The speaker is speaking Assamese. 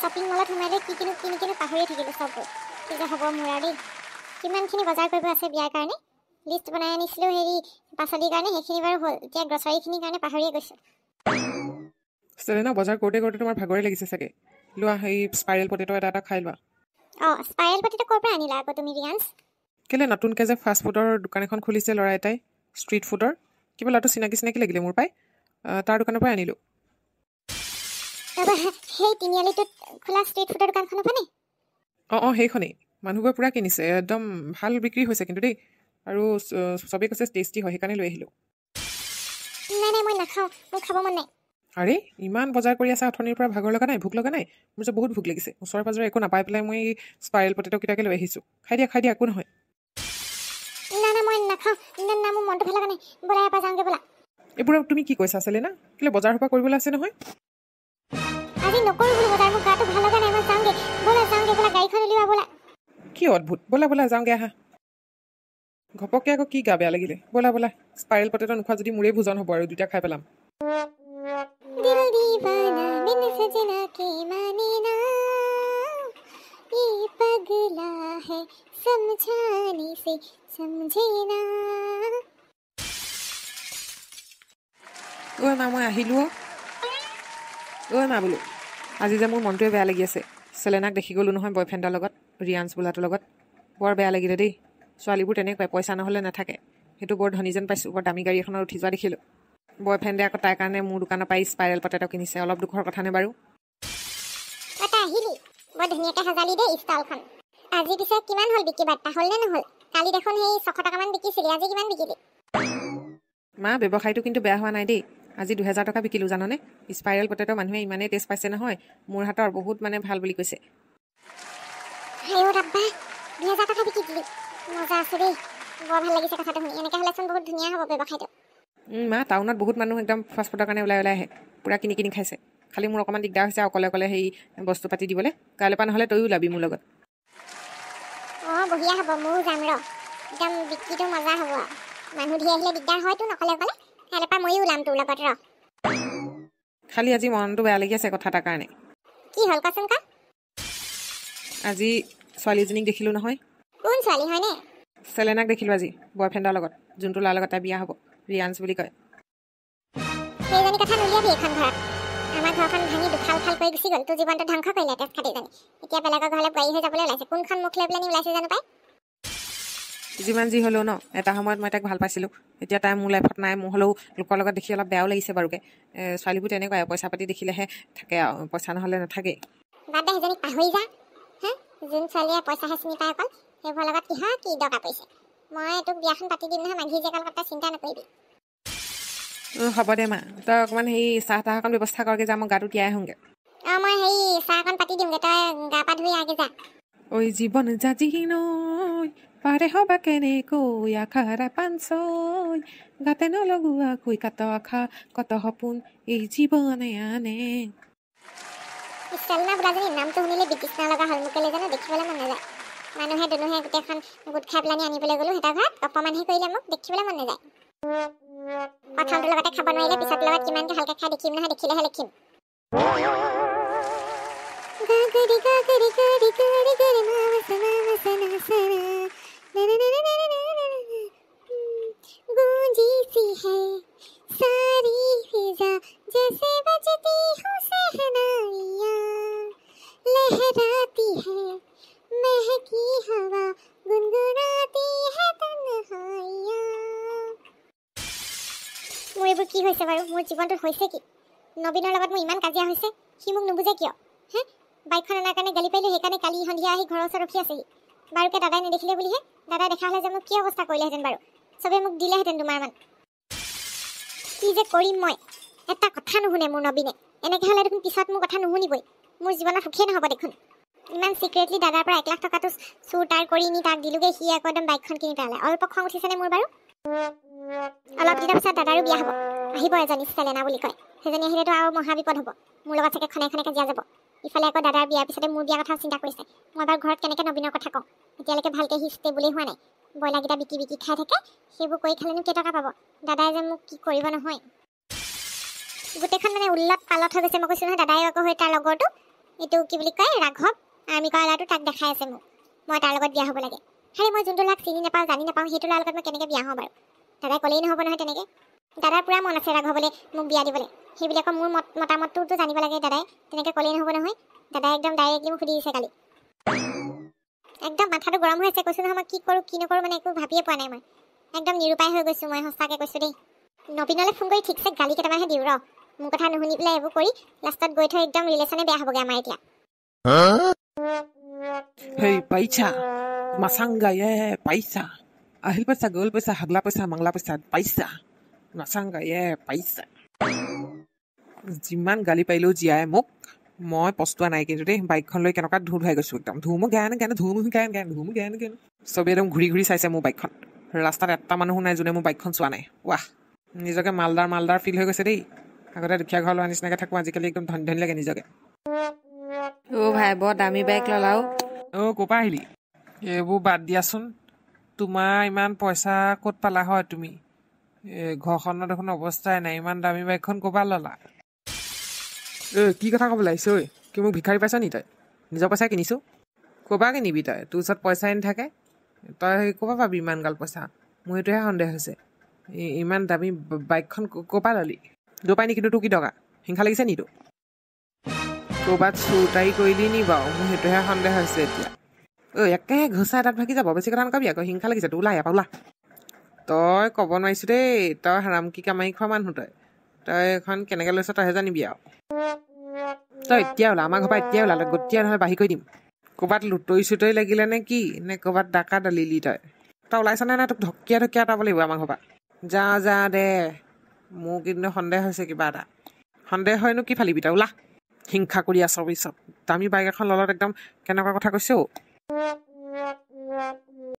শ্বপিং মলত সোমাই কি কিনো পাহৰিয়ে থাকিলোঁ চববোৰ। কি যে হ'ব মোৰ আৰু দেই। কিমানখিনি বজাৰ কৰিব আছে বিয়াৰ কাৰণে, লিষ্ট বনাই আনিছিলোঁ হেৰি পাচলিৰ কাৰণে, সেইখিনি বাৰু হ'ল। এতিয়া গ্ৰচাৰীখিনিৰ কাৰণে পাহৰিয়ে গৈছোঁ। চেলেনা, বজাৰ কৰোঁতে কৰোঁতে তোমাৰ ভাগৰে লাগিছে চাগে। লোৱা, সেই স্পাইৰেল পটেটো এটা খাই লোৱা। অঁ, স্পাইৰেল পটেটো ক'ৰ পৰা আনিলা আকৌ তুমি ৰিয়াঞ্চ? কেলৈ নতুনকৈ যে ফাষ্ট ফুডৰ দোকান এখন খুলিছে ল'ৰা এটাই, ষ্ট্ৰীট ফুডৰ, কিবা ল'ৰাটো চিনাকি লাগিলে মোৰ পাই। তাৰ দোকানৰ পৰাই আনিলোঁ। সেই তিনিআলিটোত খোলা ষ্ট্ৰীট ফুডৰ দোকানখনৰ পৰা নে? অঁ, সেইখনেই। মানুহবোৰে পূৰা কিনিছে, একদম ভাল বিক্ৰী হৈছে কিন্তু দেই। আৰু চবেই কৈছে টেষ্টি হয়, সেইকাৰণে লৈ আহিলোঁ। নাই মই নাখাওঁ, মোৰ খাব মন নাই। আৰে, ইমান বজাৰ কৰি আছা অথনিৰ পৰা, ভাগৰ লগা নাই, ভোক লগা নাই? মোৰ যে বহুত ভোক লাগিছে। ওচৰে পাজৰে একো নাপাই পেলাই মই স্পাইৰেল পটেটোকেইটাকে লৈ আহিছোঁ। খাই দিয়া, একো নহয়। নাই মই নাখাওঁ। না মোৰ মনটো ভাল লগা নাই। ব'লা এবাৰ যাওঁগৈ ব'লা। এইবোৰ তুমি কি কৈছা চেলেনা? কেলৈ বজাৰ সোপা কৰিবলৈ আছে নহয়? আজি নকৰোঁ বোলো বজাৰ, মোৰ গাটো ভাল লগা নাই। মই যাওঁগৈ ব'লা, গাড়ীখন উলিওৱা ব'লা। কি অদ্ভুত, ব'লা যাওঁগৈ আহা। ঘপককৈ আকৌ কি গা বেয়া লাগিলে? ব'লা, স্পাইৰেল পটেটো নোখোৱা যদি মোৰেই ভোজন হ'ব আৰু দুটা খাই পেলাম। दिल दीवाना बिन सजना के माने ना, ये पगला है समझाने से समझे ना। মা, মই আহিলোঁ। মা বোলো, আজি যে মোৰ মনটোৱে বেয়া লাগি আছে। চেলেনাক দেখি গ'লোঁ নহয় বয়ফ্ৰেণ্ডৰ লগত, ৰিয়াঞ্চ বোলাটোৰ লগত। বৰ বেয়া লাগিলে দেই। ছোৱালীবোৰ তেনেকুৱাই, পইচা নহ'লে নাথাকে। সেইটো বৰ ধনী যেন পাইছোঁ, বৰ দামী গাড়ী এখনত উঠি যোৱা দেখিলোঁ। বয়ফ্ৰেণ্ডে আকৌ তাইৰ কাৰণে মোৰ দোকানৰ পৰাই স্পাইৰেল পটেটো কিনিছে। অলপ দুখৰ কথা নে বাৰু? আহিলি বৰ ধুনীয়াকৈ সজালি দেই ষ্টলখন। আজি পিছে কিমান হ'ল বিক্ৰী বাৰ্তা, হ'ল নে নহ'ল? কালি দেখোন সেই 600 টকামান বিকিছিলি, আজি কিমান বিকিলি? মা, ব্যৱসায়টো কিন্তু বেয়া হোৱা নাই দেই। আজি 2000 টকা বিকিলোঁ জাননে? স্পাইৰেল পটেটো মানুহে ইমানেই টেষ্ট পাইছে নহয়, মোৰ হাতৰ বহুত ভাল বুলি কৈছে। হেও ৰাব্বা, 2000 টকা বিকি দিলি। মজা আছে দেই, বৰ ভাল লাগিছে কথাটো শুনি। এনেকৈ হ'লেচোন বহুত ধুনীয়া হ'ব ব্যৱসায়টো। মা, টাউনত বহুত মানুহ একদম ফাষ্টফুডৰ কাৰণে ওলাই আহে, পূৰা কিনি খাইছে। খালি মোৰ অকণমান দিগদাৰ হৈছে অকলে সেই বস্তু পাতি দিবলৈ। কাইলৈ পৰা নহ'লে তয়ো ওলাবি মোৰ লগত। অঁ, বঢ়িয়া হ'ব, ময়ো যাম ৰ। একদম বিক্ৰীটো মজা হ'ব। মানুহ ধেৰ আহিলে দিগদাৰ হয়তো অকলে। কাইলৈ পৰা ময়ো ওলাম তোৰ লগত ৰ। খালি আজি মনটো বেয়া লাগি আছে কথা এটাৰ কাৰণে। কি হ'ল কচোন ক? আজি ছোৱালীজনীক দেখিলোঁ নহয়। কোন ছোৱালী হয়নে? চেলেনাক দেখিলোঁ আজি বয়ফ্ৰেণ্ডৰ লগত, যোনটো ল'ৰাৰ লগত তাই বিয়া হ'ব, ৰিয়াঞ্চ বুলি কয়। সেইজনী কথা নুলিয়াবি এইখন ঘৰত। আমাৰ ঘৰখন ভাঙি দুফাল কৰি গুচি গ'ল। তোৰ জীৱনটো ধ্বংস কৰিলে তেজ খাটিজনী। এতিয়া বেলেগৰ ঘৰলৈ বোৱাৰী হৈ যাবলৈ ওলাইছে। কোনখন মুখ লৈ পেলাই ওলাইছে জানো পাই? যিমান যি হ'লেও ন, এটা সময়ত মই তাইক ভাল পাইছিলোঁ। এতিয়া তাই মোৰ লাইফত নাই। মোৰ হ'লেও লোকৰ লগত দেখি অলপ বেয়াও লাগিছে বাৰুকে। ছোৱালীবোৰ তেনেকুৱাই, পইচা পাতি দেখিলেহে থাকে আৰু, পইচা নহ'লে নাথাকেই। বাদ দে, সেইজনীক পাহৰি যা। যোন ছোৱালীয়ে পইচাহে চিনি পায় অকল, সেইবোৰৰ লগত কি দৰকাৰ পৰিছে? মই তোক বিয়াখন পাতি দিম নহয়, মাঘী জেগাল কথা চিন্তা নকৰিবি। হ'ব দে মা, তই অকণমান সেই চাহ তাহ অকণ ব্যৱস্থা কৰগে যা, মই গাটো তিয়াই আহোঁগৈ। অঁ, মই সেই চাহ অকণ পাতি দিমগৈ, তই গা পা ধুই আগে যা। ঐ জীৱন জাজি নৈ পাৰে হবা কেনেকৈ আশাৰা পাঞ্চৈ, গাতে নলগোৱাকৈ কাট আশা কত সপোন এই জীৱনে আনে। চেলেনা বোলাজনী নামটো শুনিলে বিতৃষ্ণা লগা হ'ল। মোক কেলে জানো দেখিবলৈ মন নাযায়। মানুহে দুনুহে গোটেইখন গোট খাই পেলানি আনিবলৈ গ'লো সিহঁতৰ ঘৰত, অপমানহে কৰিলে মোক, দেখিবলৈ মন নাযায়। প্ৰথমটোৰ লগতে খাব নোৱাৰিলে পিছৰটোৰ লগত কিমানকৈ ভালকৈ খাই দেখিম নহয়, দেখিলেহে লিখিম। गूंजी सी है सारी फिजा जैसे बजती हो सहनाइयाँ, लहराती है महकी हवा गुनगुनाती है तन्हाइयाँ। মোৰ এইবোৰ কি হৈছে বাৰু? মোৰ জীৱনটোত হৈছে কি? নবীনৰ লগত মোৰ ইমান কাজিয়া হৈছে, সি মোক নুবুজে কিয়? বাইকখন অনাৰ কাৰণে গালি পাৰিলোঁ, সেইকাৰণে কালি সন্ধিয়া আহি ঘৰৰ ওচৰত ৰখি আছেহি। বাৰুকে দাদাই নেদেখিলে বুলিহে। দাদাই দেখা হ'লে যে মোক কি অৱস্থা কৰিলেহেঁতেন বাৰু? চবেই মোক দিলেহেঁতেন দুমাৰমান। কি যে কৰিম মই? এটা কথা নুশুনে মোৰ নবীনে। এনেকৈ হ'লে দেখোন পিছত মোৰ কথা নুশুনিবই। মোৰ জীৱনত সুখেই নহ'ব দেখোন। ইমান চিক্ৰেটলি দাদাৰ পৰা 1 লাখ টকাটো চুৰ তাৰ কৰি নি তাক দিলোগৈ, সি আকৌ একদম বাইকখন কিনি পেলালে। অলপ খং উঠিছেনে মোৰ বাৰু? অলপ দিনৰ পিছত দাদাৰো বিয়া হ'ব। আহিব এজনী চেলেনা বুলি কয়। সেইজনী আহিলেতো আৰু মহাবিপদ হ'ব। মোৰ লগত চাগে খনে কাজিয়া যাব। ইফালে আকৌ দাদাৰ বিয়াৰ পিছতে মোৰ বিয়াৰ কথা চিন্তা কৰিছে। মই বাৰু ঘৰত কেনেকৈ নবীনৰ কথা কওঁ? এতিয়ালৈকে ভালকৈ সি ষ্টেবলেই হোৱা নাই। ব্ৰইলাৰকেইটা বিকি খাই থাকে। সেইবোৰ কৰি খালেনো কেইটকা পাব? দাদাই যে মোক কি কৰিব নহয়। গোটেইখন উল্লট পালত হৈ গৈছে। মই কৈছোঁ নহয়, দাদাই আকৌ হৈ তাৰ লগৰটো এইটো কি বুলি কয় ৰাঘৱ আৰ্মি কৰা ল'ৰাটো তাক দেখাই আছে মোক মই তাৰ লগত বিয়া হ'ব লাগে হেৰি মই যোনটো ল'ৰাক চিনি নাপাওঁ জানি নাপাওঁ সেইটো ল'ৰাৰ লগত মই কেনেকৈ বিয়া হওঁ বাৰু দাদাই ক'লেই নহ'ব নহয় তেনেকৈ দাদাৰ পূৰা মন আছে ৰাঘৱলৈ মোক বিয়া দিবলৈ সেইবিলাকৰ মোৰ মতামতটোতো জানিব লাগে দাদাই তেনেকৈ ক'লেই নহ'ব নহয় দাদাই একদম ডাইৰেক্টলি মোক সুধি দিছে কালি একদম মাথাটো গৰম হৈ আছে কৈছোঁ নহয় মই কি কৰোঁ কি নকৰোঁ মানে একো ভাবিয়ে পোৱা নাই মই একদম নিৰুপায় হৈ গৈছোঁ মই সঁচাকৈ কৈছোঁ দেই নবীনলৈ ফোন কৰি ঠিকছে গালি কেইটামানহে দিওঁ ৰ মোৰ কথা নুশুনি পেলাই এইবোৰ কৰি লাষ্টত গৈ থৈ একদম ৰিলেশ্যনে বেয়া হ'বগৈ আমাৰ এতিয়া Hey, paisa. Masangga ye, paisa. Ahil paisa, gol paisa, hagla paisa, mangla paisa, paisa. Masangga ye, paisa. যিমান গালি পাৰিলেও জীয়াই মোক মই পস্তোৱা নাই কিন্তু দেই বাইকখন লৈ কেনেকুৱা ধুই গৈছোঁ একদম ধুমু গান চবেই একদম ঘূৰি ঘূৰি চাইছে মোৰ বাইকখন ৰাস্তাত এটা মানুহো নাই যোনে মোৰ বাইকখন চোৱা নাই ৱাহ নিজকে মালদাৰ ফিল হৈ গৈছে দেই আগতে দুখীয়া ঘৰ লোৱাৰ নিচিনাকৈ থাকোঁ আজিকালি একদম ধনী ধনী লাগে নিজকে ভাই বৰ দামী বাইক ল'লাও ক'ৰ পৰা আহিলি এইবোৰ বাদ দিয়াচোন তোমাৰ ইমান পইচা ক'ত পালা হয় তুমি ঘৰখনৰ দেখোন অৱস্থাই নাই ইমান দামী বাইকখন ক'ৰ পৰা ল'লা কি কথা ক'বলৈ আহিছ ঐ কি মোক ভিক্ষাৰী পাইছ নি তই নিজৰ পইচাই কিনিছোঁ ক'ৰ পৰা কিনিবি তই তোৰ ওচৰত পইচাই নাথাকে তই ক'ৰ পৰা পাবি ইমান গাল পইচা মোৰ সেইটোহে সন্দেহ হৈছে ইমান দামী বাইকখন ক'ৰ পৰা ল'লি দৌ পাই নি কিন্তু তোৰ কি টকা হিংসা লাগিছে নি তোৰ ক'ৰবাত চুৰ তাৰি কৰিলি নি বাৰু মোৰ সেইটোহে সন্দেহ হৈছে এতিয়া একে ঘোচা এটাত ভাগি যাব বেছি কথা নকবি আকৌ হিংসা লাগিছে তোৰ ওলা ইয়াৰ পৰা ওলা তই ক'ব নোৱাৰিছোঁ দেই তই হাৰাম কি কামাৰি খোৱা মানুহ তই এখন কেনেকৈ লৈছ তইহে জানিবি আৰু তই এতিয়া ওলা আমাৰ ঘৰৰ পৰা এতিয়া ওলালে গতিয়া নহয় বাঢ়ি কৰি দিম ক'ৰবাত লুটৰি চুটৰি লাগিলে নে কি নে ক'ৰবাত ডাকা দালিলি তই ওলাইছনে নাই তোক ঢকিয়াই আঁতৰাব লাগিব আমাৰ ঘৰৰ পৰা যা দে মোৰ কিন্তু সন্দেহ হৈছে কিবা এটা সন্দেহ হয়নো কি ফালিবি তই ওলা হিংসা কৰি আছ পিছত দামী বাইক এখন ল'লত একদম কেনেকুৱা কথা কৈছে